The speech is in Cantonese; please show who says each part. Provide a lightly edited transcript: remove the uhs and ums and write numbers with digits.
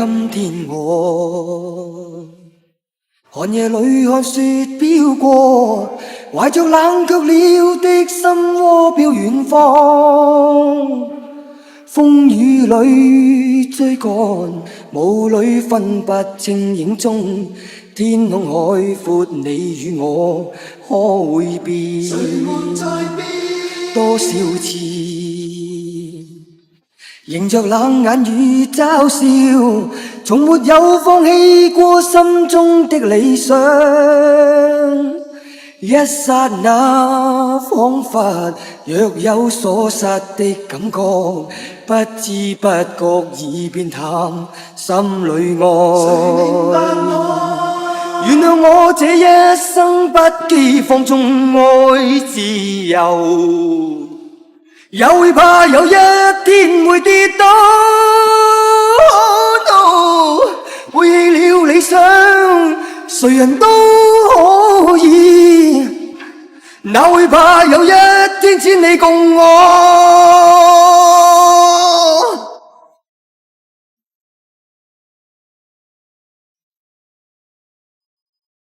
Speaker 1: 今天我寒夜裏看雪飄過，懷着冷卻了的心窩飄遠方。風雨裏追趕，霧裏分不清影蹤。天空海闊，你與我可會變？誰沒在變？多少次迎着冷眼與嘲笑，從沒有放棄過心中的理想。一剎那彷彿若有所失的感覺，不知不覺已變淡，心裏愛。原諒我這一生不羈放縱愛自由，也會怕有一天會跌倒。背棄了理想，誰人都可以，哪會怕有一天千里共我。